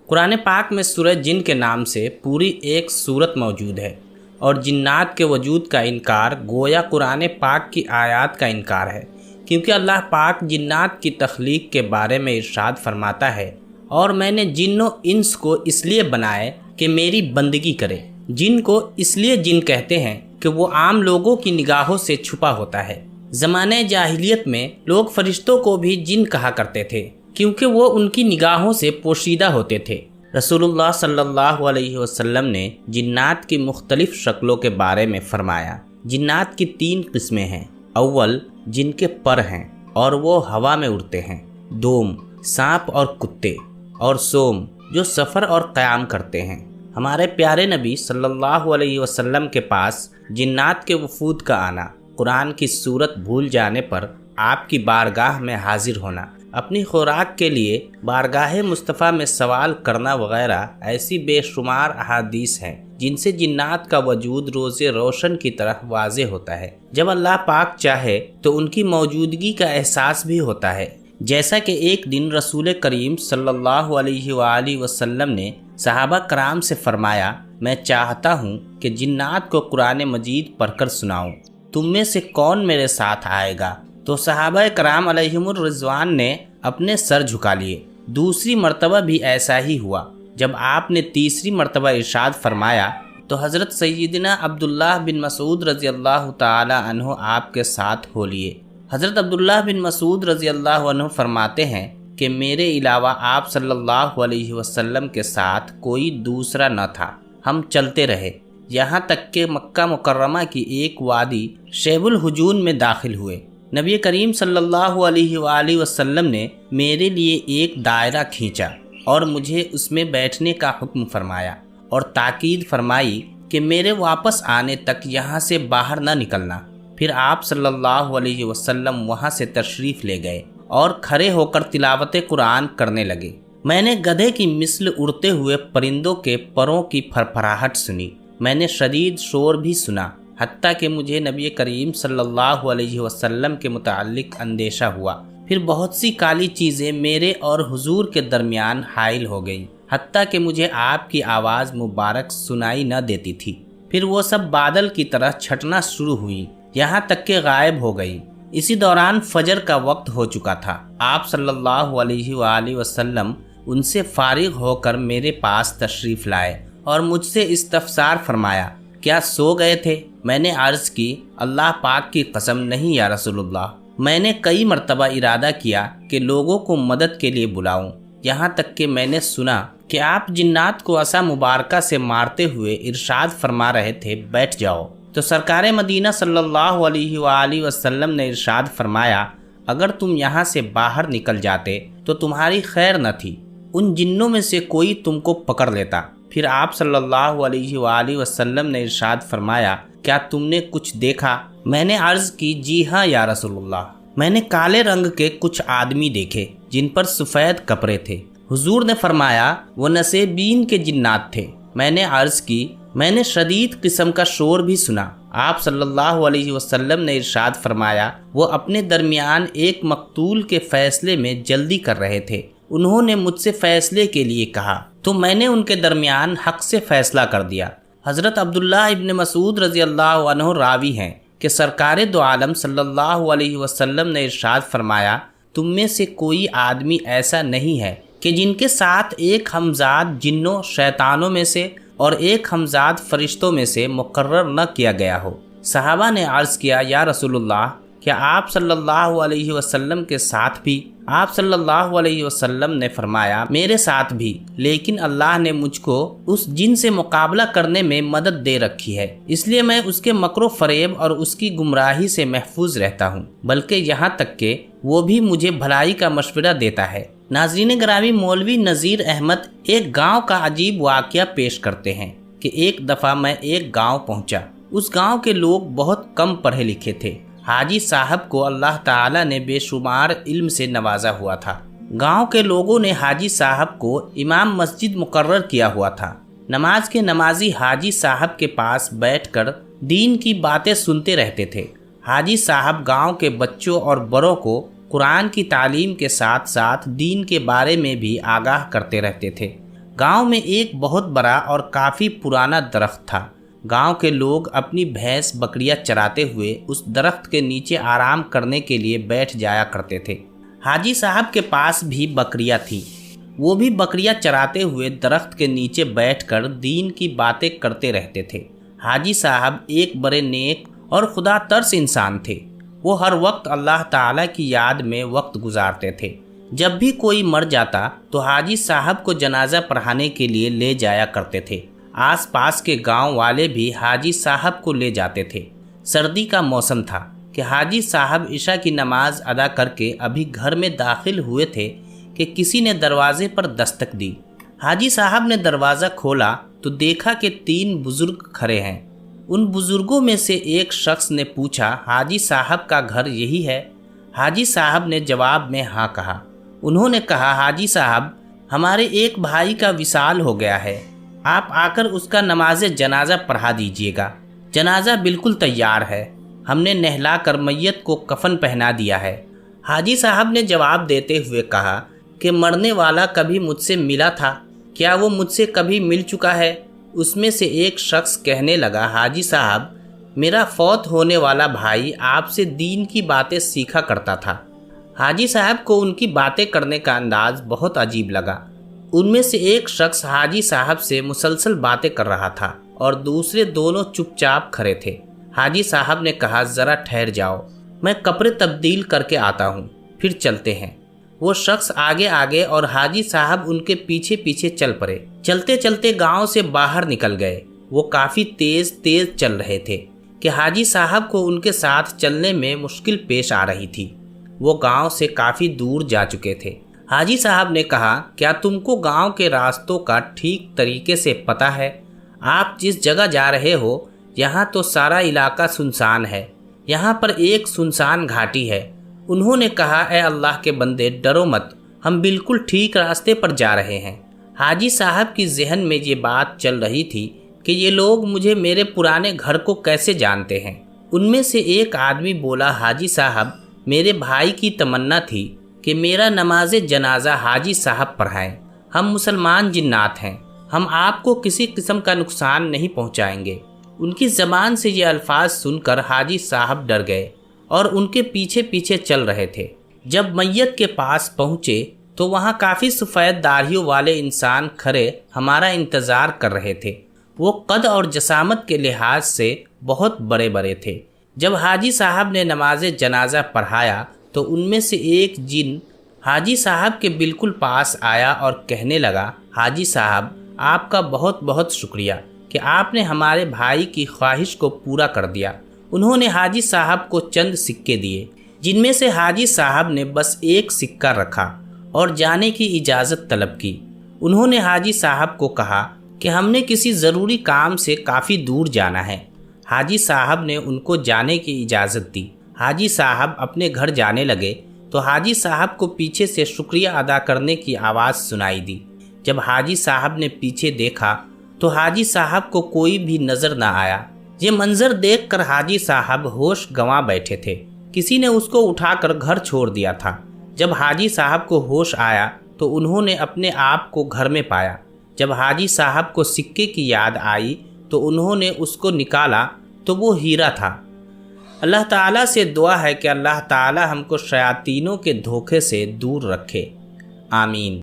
قرآن پاک میں سورہ جن کے نام سے پوری ایک سورت موجود ہے، اور جنات کے وجود کا انکار گویا قرآن پاک کی آیات کا انکار ہے، کیونکہ اللہ پاک جنات کی تخلیق کے بارے میں ارشاد فرماتا ہے، اور میں نے جن و انس کو اس لیے بنائے کہ میری بندگی کرے۔ جن کو اس لیے جن کہتے ہیں کہ وہ عام لوگوں کی نگاہوں سے چھپا ہوتا ہے۔ زمانہ جاہلیت میں لوگ فرشتوں کو بھی جن کہا کرتے تھے، کیونکہ وہ ان کی نگاہوں سے پوشیدہ ہوتے تھے۔ رسول اللہ صلی اللہ علیہ وسلم نے جنات کی مختلف شکلوں کے بارے میں فرمایا۔ جنات کی 3 قسمیں ہیں۔ اول، جن کے پر ہیں اور وہ ہوا میں اڑتے ہیں۔ دوم، سانپ اور کتے۔ اور سوم، جو سفر اور قیام کرتے ہیں۔ ہمارے پیارے نبی صلی اللہ علیہ وسلم کے پاس جنات کے وفود کا آنا، قرآن کی سورت بھول جانے پر آپ کی بارگاہ میں حاضر ہونا، اپنی خوراک کے لیے بارگاہ مصطفیٰ میں سوال کرنا وغیرہ ایسی بے شمار احادیث ہیں جن سے جنات کا وجود روز روشن کی طرح واضح ہوتا ہے۔ جب اللہ پاک چاہے تو ان کی موجودگی کا احساس بھی ہوتا ہے، جیسا کہ ایک دن رسول کریم صلی اللہ علیہ وآلہ وسلم نے صحابہ کرام سے فرمایا، میں چاہتا ہوں کہ جنات کو قرآن مجید پڑھ کر سناؤں، تم میں سے کون میرے ساتھ آئے گا؟ تو صحابہ کرام علیہم الرضوان نے اپنے سر جھکا لیے۔ دوسری مرتبہ بھی ایسا ہی ہوا۔ جب آپ نے تیسری مرتبہ ارشاد فرمایا تو حضرت سیدنا عبداللہ بن مسعود رضی اللہ تعالی عنہ آپ کے ساتھ ہو لیے۔ حضرت عبداللہ بن مسعود رضی اللہ عنہ فرماتے ہیں کہ میرے علاوہ آپ صلی اللہ علیہ وسلم کے ساتھ کوئی دوسرا نہ تھا۔ ہم چلتے رہے یہاں تک کہ مکہ مکرمہ کی ایک وادی شیب الحجون میں داخل ہوئے۔ نبی کریم صلی اللہ علیہ وآلہ وسلم نے میرے لیے ایک دائرہ کھینچا اور مجھے اس میں بیٹھنے کا حکم فرمایا اور تاکید فرمائی کہ میرے واپس آنے تک یہاں سے باہر نہ نکلنا۔ پھر آپ صلی اللہ علیہ وسلم وہاں سے تشریف لے گئے اور کھڑے ہو کر تلاوت قرآن کرنے لگے۔ میں نے گدھے کی مثل اڑتے ہوئے پرندوں کے پروں کی پھرپھراہٹ سنی۔ میں نے شدید شور بھی سنا، حتیٰ کہ مجھے نبی کریم صلی اللہ علیہ وسلم کے متعلق اندیشہ ہوا۔ پھر بہت سی کالی چیزیں میرے اور حضور کے درمیان حائل ہو گئیں، حتیٰ کہ مجھے آپ کی آواز مبارک سنائی نہ دیتی تھی۔ پھر وہ سب بادل کی طرح چھٹنا شروع ہوئی، یہاں تک کہ غائب ہو گئی۔ اسی دوران فجر کا وقت ہو چکا تھا۔ آپ صلی اللہ علیہ وآلہ وسلم ان سے فارغ ہو کر میرے پاس تشریف لائے اور مجھ سے استفسار فرمایا، کیا سو گئے تھے؟ میں نے عرض کی، اللہ پاک کی قسم نہیں یا رسول اللہ۔ میں نے کئی مرتبہ ارادہ کیا کہ لوگوں کو مدد کے لیے بلاؤں، یہاں تک کہ میں نے سنا کہ آپ جنات کو عصا مبارکہ سے مارتے ہوئے ارشاد فرما رہے تھے، بیٹھ جاؤ۔ تو سرکار مدینہ صلی اللہ علیہ وآلہ وسلم نے ارشاد فرمایا، اگر تم یہاں سے باہر نکل جاتے تو تمہاری خیر نہ تھی، ان جنوں میں سے کوئی تم کو پکڑ لیتا۔ پھر آپ صلی اللہ علیہ وآلہ وسلم نے ارشاد فرمایا، کیا تم نے کچھ دیکھا؟ میں نے عرض کی، جی ہاں یا رسول اللہ، میں نے کالے رنگ کے کچھ آدمی دیکھے جن پر سفید کپڑے تھے۔ حضور نے فرمایا، وہ نصیبین کے جنات تھے۔ میں نے عرض کی، میں نے شدید قسم کا شور بھی سنا۔ آپ صلی اللہ علیہ وسلم نے ارشاد فرمایا، وہ اپنے درمیان ایک مقتول کے فیصلے میں جلدی کر رہے تھے۔ انہوں نے مجھ سے فیصلے کے لیے کہا تو میں نے ان کے درمیان حق سے فیصلہ کر دیا۔ حضرت عبداللہ ابن مسعود رضی اللہ عنہ راوی ہیں کہ سرکار دو عالم صلی اللہ علیہ وسلم نے ارشاد فرمایا، تم میں سے کوئی آدمی ایسا نہیں ہے کہ جن کے ساتھ ایک ہمزاد جنوں شیطانوں میں سے اور ایک ہمزاد فرشتوں میں سے مقرر نہ کیا گیا ہو۔ صحابہ نے عرض کیا، یا رسول اللہ، کیا آپ صلی اللہ علیہ وسلم کے ساتھ بھی؟ آپ صلی اللہ علیہ وسلم نے فرمایا، میرے ساتھ بھی، لیکن اللہ نے مجھ کو اس جن سے مقابلہ کرنے میں مدد دے رکھی ہے، اس لیے میں اس کے مکر و فریب اور اس کی گمراہی سے محفوظ رہتا ہوں، بلکہ یہاں تک کہ وہ بھی مجھے بھلائی کا مشورہ دیتا ہے۔ ناظرین گرامی، مولوی نذیر احمد ایک گاؤں کا عجیب واقعہ پیش کرتے ہیں کہ ایک دفعہ میں ایک گاؤں پہنچا۔ اس گاؤں کے لوگ بہت کم پڑھے لکھے تھے۔ حاجی صاحب کو اللہ تعالیٰ نے بے شمار علم سے نوازا ہوا تھا۔ گاؤں کے لوگوں نے حاجی صاحب کو امام مسجد مقرر کیا ہوا تھا۔ نماز کے نمازی حاجی صاحب کے پاس بیٹھ کر دین کی باتیں سنتے رہتے تھے۔ حاجی صاحب گاؤں کے بچوں اور بڑوں کو قرآن کی تعلیم کے ساتھ ساتھ دین کے بارے میں بھی آگاہ کرتے رہتے تھے۔ گاؤں میں ایک بہت بڑا اور کافی پرانا درخت تھا۔ گاؤں کے لوگ اپنی بھینس بکریاں چراتے ہوئے اس درخت کے نیچے آرام کرنے کے لیے بیٹھ جایا کرتے تھے۔ حاجی صاحب کے پاس بھی بکریاں تھیں۔ وہ بھی بکریاں چراتے ہوئے درخت کے نیچے بیٹھ کر دین کی باتیں کرتے رہتے تھے۔ حاجی صاحب ایک بڑے نیک اور خدا ترس انسان تھے۔ وہ ہر وقت اللہ تعالیٰ کی یاد میں وقت گزارتے تھے۔ جب بھی کوئی مر جاتا تو حاجی صاحب کو جنازہ پڑھانے کے لیے لے جایا کرتے تھے۔ آس پاس کے گاؤں والے بھی حاجی صاحب کو لے جاتے تھے۔ سردی کا موسم تھا کہ حاجی صاحب عشاء کی نماز ادا کر کے ابھی گھر میں داخل ہوئے تھے کہ کسی نے دروازے پر دستک دی۔ حاجی صاحب نے دروازہ کھولا تو دیکھا کہ 3 بزرگ کھڑے ہیں۔ ان بزرگوں میں سے ایک شخص نے پوچھا، حاجی صاحب کا گھر یہی ہے؟ حاجی صاحب نے جواب میں ہاں کہا۔ انہوں نے کہا، حاجی صاحب، ہمارے ایک بھائی کا وصال ہو گیا ہے، آپ آ کر اس کا نماز جنازہ پڑھا دیجیے گا۔ جنازہ بالکل تیار ہے، ہم نے نہلا کر میت کو کفن پہنا دیا ہے۔ حاجی صاحب نے جواب دیتے ہوئے کہا کہ مرنے والا کبھی مجھ سے ملا تھا؟ کیا وہ مجھ سے کبھی مل چکا ہے؟ اس میں سے ایک شخص کہنے لگا، حاجی صاحب، میرا فوت ہونے والا بھائی آپ سے دین کی باتیں سیکھا کرتا تھا۔ حاجی صاحب کو ان کی باتیں کرنے کا انداز بہت عجیب لگا۔ ان میں سے ایک شخص حاجی صاحب سے مسلسل باتیں کر رہا تھا اور دوسرے دونوں چپ چاپ کھڑے تھے۔ حاجی صاحب نے کہا، ذرا ٹھہر جاؤ، میں کپڑے تبدیل کر کے آتا ہوں، پھر چلتے ہیں۔ وہ شخص آگے آگے اور حاجی صاحب ان کے پیچھے پیچھے چل پڑے۔ چلتے چلتے گاؤں سے باہر نکل گئے۔ وہ کافی تیز چل رہے تھے کہ حاجی صاحب کو ان کے ساتھ چلنے میں مشکل پیش آ رہی تھی۔ وہ گاؤں سے کافی دور جا چکے تھے۔ حاجی صاحب نے کہا، کیا تم کو گاؤں کے راستوں کا ٹھیک طریقے سے پتہ ہے؟ آپ جس جگہ جا رہے ہو یہاں تو سارا علاقہ سنسان ہے، یہاں پر ایک سنسان گھاٹی ہے۔ انہوں نے کہا، اے اللہ کے بندے، ڈرو مت، ہم بالکل ٹھیک راستے پر جا رہے ہیں۔ حاجی صاحب کی ذہن میں یہ بات چل رہی تھی کہ یہ لوگ مجھے میرے پرانے گھر کو کیسے جانتے ہیں۔ ان میں سے ایک آدمی بولا، حاجی صاحب، میرے بھائی کی تمنا تھی کہ میرا نماز جنازہ حاجی صاحب پڑھائیں۔ ہم مسلمان جنات ہیں، ہم آپ کو کسی قسم کا نقصان نہیں پہنچائیں گے۔ ان کی زبان سے یہ الفاظ سن کر حاجی صاحب ڈر گئے اور ان کے پیچھے پیچھے چل رہے تھے۔ جب میت کے پاس پہنچے تو وہاں کافی سفید داڑھیوں والے انسان کھڑے ہمارا انتظار کر رہے تھے۔ وہ قد اور جسامت کے لحاظ سے بہت بڑے بڑے تھے۔ جب حاجی صاحب نے نماز جنازہ پڑھایا تو ان میں سے ایک جن حاجی صاحب کے بالکل پاس آیا اور کہنے لگا، حاجی صاحب، آپ کا بہت بہت شکریہ کہ آپ نے ہمارے بھائی کی خواہش کو پورا کر دیا۔ انہوں نے حاجی صاحب کو چند سکے دیے، جن میں سے حاجی صاحب نے بس ایک سکہ رکھا اور جانے کی اجازت طلب کی۔ انہوں نے حاجی صاحب کو کہا کہ ہم نے کسی ضروری کام سے کافی دور جانا ہے۔ حاجی صاحب نے ان کو جانے کی اجازت دی۔ حاجی صاحب اپنے گھر جانے لگے تو حاجی صاحب کو پیچھے سے شکریہ ادا کرنے کی آواز سنائی دی۔ جب حاجی صاحب نے پیچھے دیکھا تو حاجی صاحب کو کوئی بھی نظر نہ آیا۔ یہ منظر دیکھ کر حاجی صاحب ہوش گنوا بیٹھے تھے۔ کسی نے اس کو اٹھا کر گھر چھوڑ دیا تھا۔ جب حاجی صاحب کو ہوش آیا تو انہوں نے اپنے آپ کو گھر میں پایا۔ جب حاجی صاحب کو سکے کی یاد آئی تو انہوں نے اس کو نکالا تو وہ ہیرا تھا۔ اللہ تعالیٰ سے دعا ہے کہ اللہ تعالیٰ ہم کو شیاطینوں کے دھوکے سے دور رکھے، آمین۔